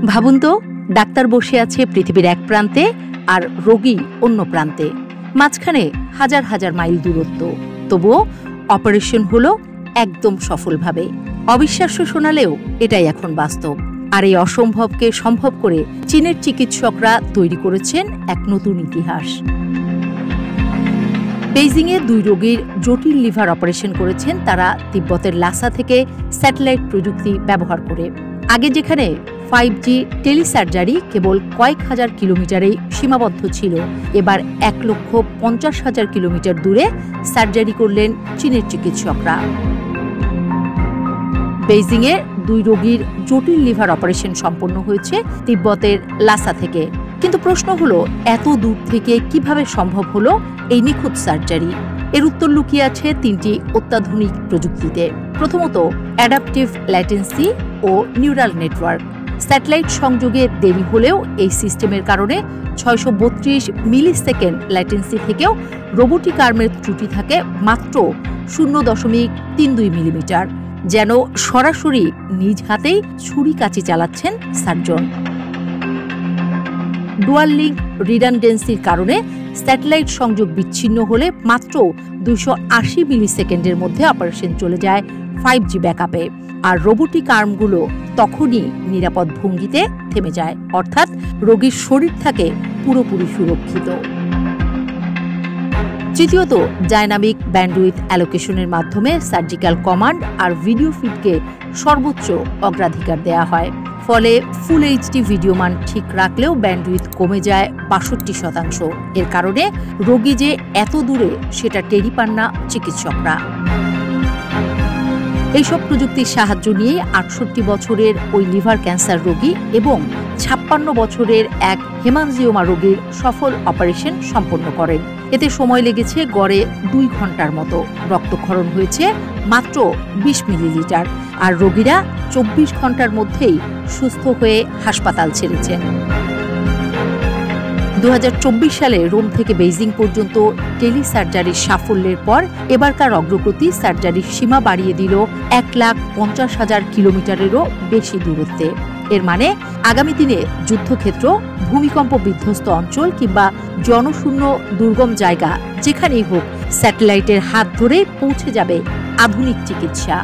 ভাবুন তো, ডাক্তার বসে আছে পৃথিবীর এক প্রান্তে আর রোগী অন্য প্রান্তে, মাঝখানে হাজার হাজার মাইল দূরত্ব। তবুও অপারেশন হলো একদম সফলভাবে। অবিশ্বাস্য শোনালেও এটাই এখন বাস্তব। আর এই অসম্ভবকে সম্ভব করে চীনের চিকিৎসকরা তৈরি করেছেন এক নতুন ইতিহাস। বেইজিংয়ে 2 রোগীর জটিল লিভার অপারেশন করেছেন তারা তিব্বতের লাসা থেকে স্যাটেলাইট প্রযুক্তি ব্যবহার করে। আগে যেখানে 5G টেলিসার্জারি কেবল কয়েক হাজার কিলোমিটারেই সীমাবদ্ধ ছিল, এবার 1,50,000 কিলোমিটার দূরে সার্জারি করলেন চীনের চিকিৎসকরা। বেইজিংয়ে 2 রোগীর জটিল লিভার অপারেশন সম্পন্ন হয়েছে তিব্বতের লাসা থেকে। কিন্তু প্রশ্ন হলো, এত দূর থেকে কিভাবে সম্ভব হলো এই নিখুঁত সার্জারি? এর উত্তর লুকিয়ে আছে 3টি অত্যাধুনিক প্রযুক্তিতে। প্রথমত, অ্যাডাপটিভ ল্যাটেন্সি ও নিউরাল নেটওয়ার্ক। স্যাটেলাইট সংযোগে দেরি হলেও এই সিস্টেমের কারণে 632 মিলিসেকেন্ড ল্যাটেন্সি থেকেও রোবোটিক আর্মের ত্রুটি থাকে মাত্র 0.32 মিলিমিটার, যেন সরাসরি নিজ হাতেই ছুরি কাঁচি চালাচ্ছেন সার্জন। ডুয়াল লিঙ্ক রিডান্ডেন্সির কারণে স্যাটেলাইট সংযোগ বিচ্ছিন্ন হলে মাত্র 280 মিলিসেকেন্ডের মধ্যে অপারেশন চলে যায় 5G ব্যাকআপে, আর রোবোটিক আর্মগুলো তখনই নিরাপদ ভঙ্গিতে থেমে যায়, অর্থাৎ রোগীর শরীর থাকে পুরোপুরি সুরক্ষিত। তৃতীয়ত, ডাইনামিক ব্যান্ডউইথ অ্যালোকেশনের মাধ্যমে সার্জিক্যাল কমান্ড আর ভিডিও ফিডকে সর্বোচ্চ অগ্রাধিকার দেয়া হয়। ফলে ফুল HD ভিডিও মান ঠিক রাখলেও ব্যান্ডউইথ কমে যায় 62%। এর কারণে রোগী যে এত দূরে সেটা টেরি পান না চিকিৎসকরা। এইসব প্রযুক্তির সাহায্য নিয়ে 68 বছরের ওই লিভার ক্যান্সার রোগী এবং 56 বছরের এক হেমানজিওমা রোগীর সফল অপারেশন সম্পন্ন করেন। এতে সময় লেগেছে গড়ে 2 ঘন্টার মতো, রক্তক্ষরণ হয়েছে মাত্র 20 মিলিলিটার, আর রোগীরা 24 ঘন্টার মধ্যেই সুস্থ হয়ে হাসপাতাল ছেড়েছেন। 2024 সালে রোম থেকে বেইজিং পর্যন্ত টেলিসার্জারির সাফল্যের পর এবারকার অগ্রগতি সার্জারির সীমা বাড়িয়ে দিল 1,50,000 কিলোমিটারেরও বেশি দূরত্বে। এর মানে আগামী দিনে যুদ্ধক্ষেত্র, ভূমিকম্প বিধ্বস্ত অঞ্চল কিংবা জনশূন্য দুর্গম জায়গা যেখানেই হোক, স্যাটেলাইটের হাত ধরে পৌঁছে যাবে আধুনিক চিকিৎসা।